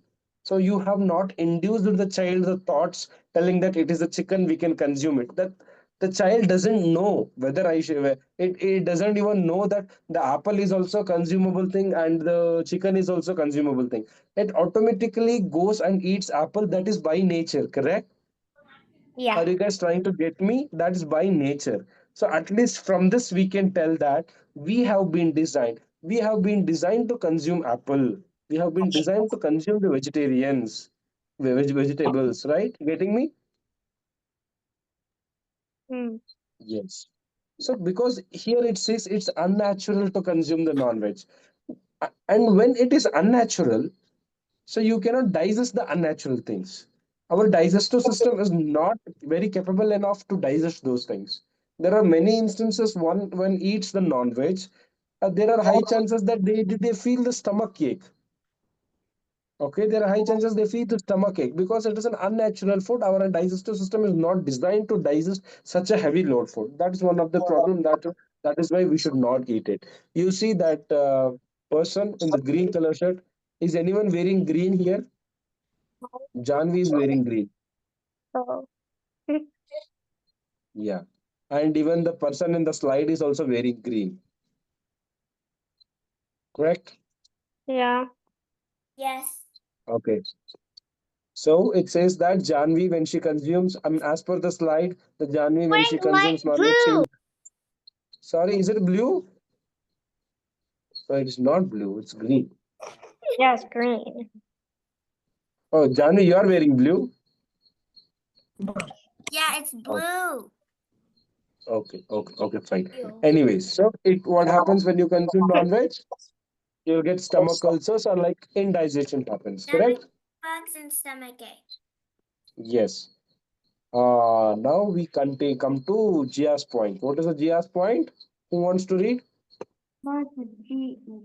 So you have not induced the child the thoughts telling that it is a chicken, we can consume it. That the child doesn't know whether I should, it doesn't even know that the apple is also consumable thing and the chicken is also consumable thing. It automatically goes and eats apple. That is by nature, correct? Yeah. Are you guys trying to get me? That is by nature. So at least from this we can tell that we have been designed to consume apple. We have been designed to consume the vegetarians, vegetables, right? Getting me? Mm. Yes. So because here it says it's unnatural to consume the non-veg. And when it is unnatural, so you cannot digest the unnatural things. Our digestive system is not very capable enough to digest those things. There are many instances one when eats the non-veg, there are high chances that they feel the stomach ache. Okay, there are high chances they feel the stomach ache because it is an unnatural food. Our digestive system is not designed to digest such a heavy load food. That is one of the problem that is why we should not eat it. You see that person in the green color shirt. Is anyone wearing green here? Janvi is wearing green. So, Yeah. And even the person in the slide is also wearing green. Correct? yeah. Yes. Okay. So it says that Janvi, when she consumes, as per the slide, the Janvi, when she red, white, consumes non-veg, blue. sorry, is it blue? So it's not blue, it's green. Yeah, it's green. Oh, Janvi, you are wearing blue? Yeah, it's Oh, blue. okay, fine. Ew. Anyways, so what happens when you consume non-veg? You'll get stomach ulcers or like indigestion happens, Stomach correct? bugs and stomach ache. Yes. Now we can come to Gia's point. What is the Gia's point? Who wants to read? But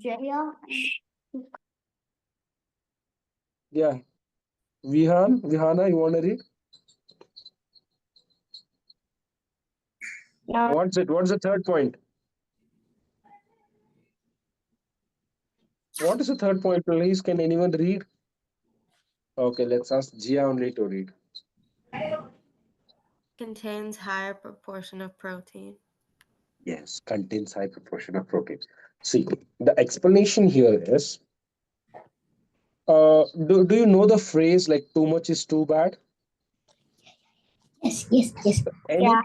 Jaya, Yeah, Vihana, you want to read? No. What's it? What's the third point? What is the third point, please? Can anyone read? Okay, let's ask Gia only to read. Contains higher proportion of protein. Yes, contains high proportion of protein. See, the explanation here is, do you know the phrase like too much is too bad? Yes. Yeah.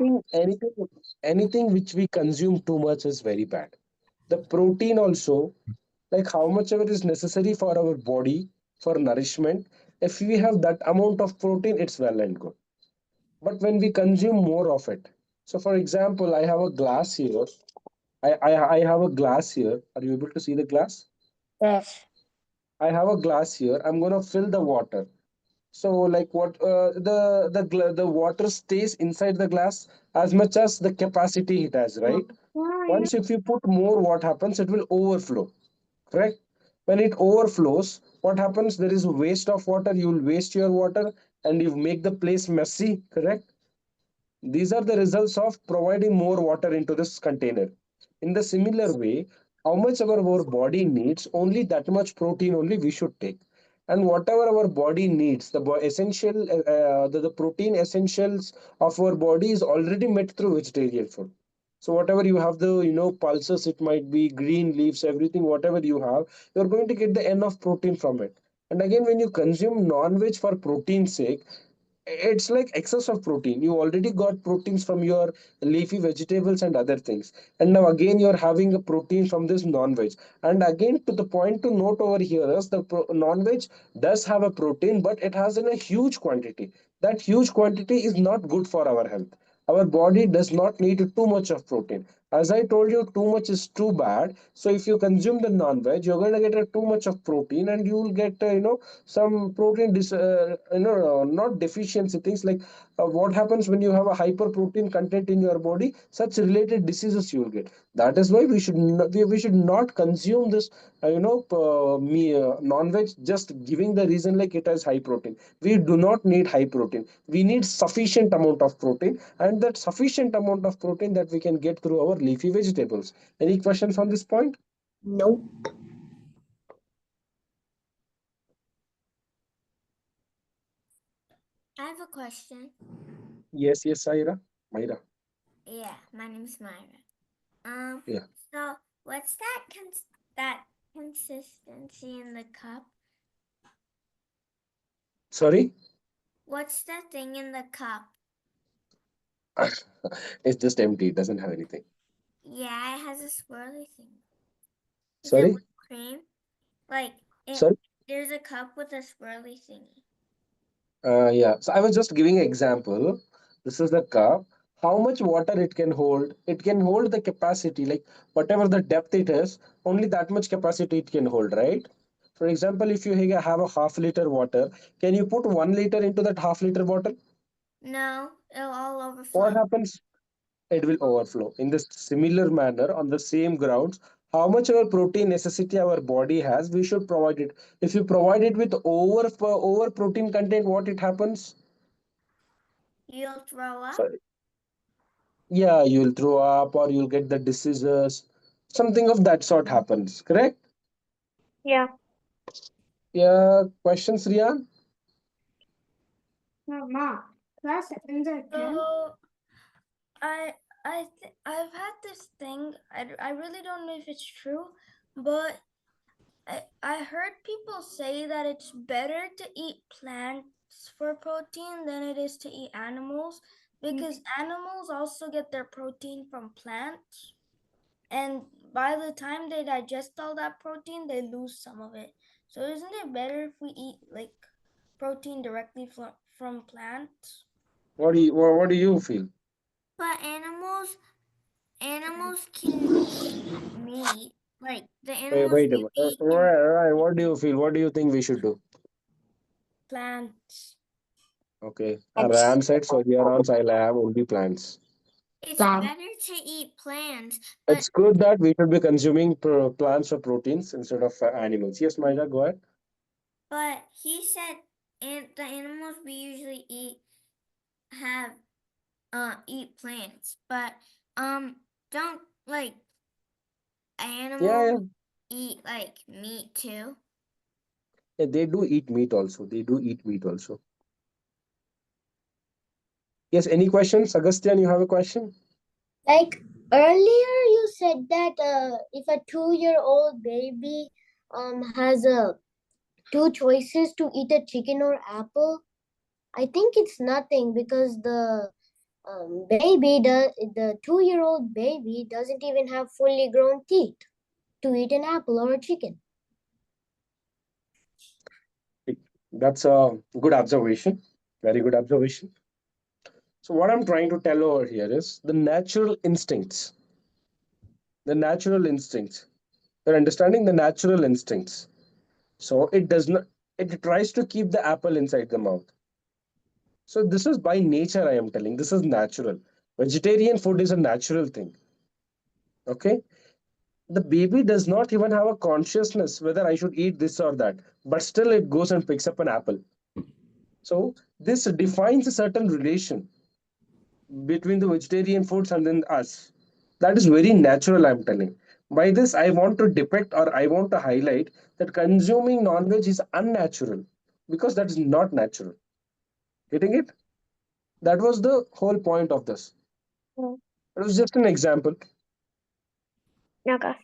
Anything which we consume too much is very bad. The protein also, like how much ever is necessary for our body for nourishment, if we have that amount of protein, it's well and good. But when we consume more of it, so for example, I have a glass here. I have a glass here. Are you able to see the glass? Yes. I have a glass here. I'm gonna fill the water. So like what the water stays inside the glass as much as the capacity it has, right? Once if you put more, what happens? It will overflow. Correct? When it overflows, what happens? There is waste of water. You will waste your water and you make the place messy. Correct? These are the results of providing more water into this container. In the similar way, how much our body needs, only that much protein only we should take. And whatever our body needs, the protein essentials of our body is already met through vegetarian food. So whatever you have, the pulses, it might be green leaves, everything, whatever you have, you're going to get the enough protein from it. And again, when you consume non-veg for protein's sake, it's like excess of protein. You already got proteins from your leafy vegetables and other things, and now again you're having a protein from this non-veg. And again, to the point to note over here is the non-veg does have a protein, but it has in a huge quantity. That huge quantity is not good for our health. Our body does not need too much of protein. As I told you, too much is too bad. So if you consume the non-veg, you're going to get too much of protein, and you will get some protein not deficiency things like what happens when you have a hyper protein content in your body. Such related diseases you will get. That is why we should not consume this non-veg just giving the reason like it has high protein. We do not need high protein. We need sufficient amount of protein, and that sufficient amount of protein that we can get through our leafy vegetables. Any questions on this point? No. I have a question. Yes, Myra. Yeah, my name's Myra. Yeah. So what's that consistency in the cup? Sorry. What's that thing in the cup? It's just empty. It doesn't have anything. Yeah, it has a swirly thing. Is it Sorry. whipped cream? Like Sorry. there's a cup with a swirly thingy. Yeah. So I was just giving an example. This is the cup. How much water it can hold? It can hold the capacity, like whatever the depth it is, only that much capacity it can hold, right? For example, if you have a half-liter water, can you put 1 liter into that half-liter bottle? No, it'll all overflow. What happens? It will overflow. In this similar manner, on the same grounds, how much our protein necessity our body has, we should provide it. If you provide it with over protein content, what it happens? You'll throw up? Sorry. Yeah, you'll throw up or you'll get the diseases. Something of that sort happens, correct? Yeah. Yeah, questions, Rian? Ma, class ends at 10. So I've had this thing. I really don't know if it's true, but I heard people say that it's better to eat plants for protein than it is to eat animals because animals also get their protein from plants, and by the time they digest all that protein, they lose some of it. So isn't it better if we eat like protein directly from plants? What do you feel? But animals can eat meat. Like the Wait, animals wait a you minute. eat in Right. What do you feel? What do you think we should do? Plants. Okay. Plants. Ram said so. Here on I'll have only plants. it's Plant. better to eat plants, but It's good that we should be consuming plants or proteins instead of animals. Yes, Maida, go ahead. he said the animals we usually have eat plants, but don't like Yeah, animals yeah. eat like meat too? Yeah, they do eat meat also. They do eat meat also. Yes, any questions? Agastyan, you have a question? Like earlier, you said that if a 2-year-old baby has two choices to eat a chicken or apple, I think it's nothing because the 2-year-old baby doesn't even have fully grown teeth to eat an apple or a chicken. That's a good observation. Very good observation. So what I'm trying to tell over here is the natural instincts. The natural instincts. You're understanding the natural instincts. So it does not. It tries to keep the apple inside the mouth. So this is by nature. I am telling. This is natural. Vegetarian food is a natural thing. Okay. The baby does not even have a consciousness whether I should eat this or that, but still it goes and picks up an apple. So this defines a certain relation between the vegetarian foods and then us. That is very natural, I'm telling. By this, I want to depict or I want to highlight that consuming non-veg is unnatural because that is not natural. Getting it? That was the whole point of this. Mm. It was just an example. Okay.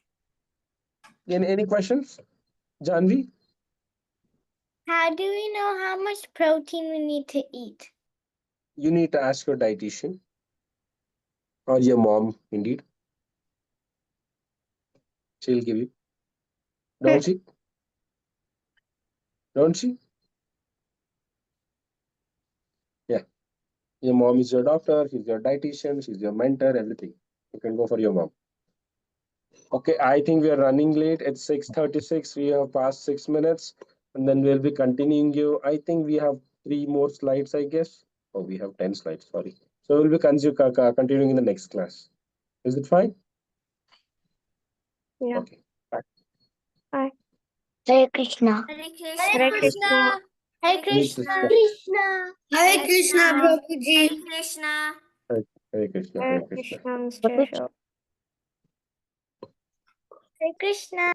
Any questions? Janvi? How do we know how much protein we need to eat? you need to ask your dietitian or your mom, indeed. She'll give you. Don't she? Don't she? Yeah. Your mom is your doctor, she's your dietitian, she's your mentor, everything. You can go for your mom. Okay, I think we are running late. It's 6:36. We have passed 6 minutes, and then we'll be continuing you. I think we have 3 more slides, I guess. Oh, we have 10 slides, sorry. So we'll be continuing in the next class. Is it fine? Yeah. Okay. Hare Krishna. Hare Hare Krishna. Krishna. Hare Krishna. Krishna. Krishna. Hare Krishna, Hare Prabhuji. Krishna. Hare Krishna, Hare Krishna. Mr. Ashok. Hare Krishna.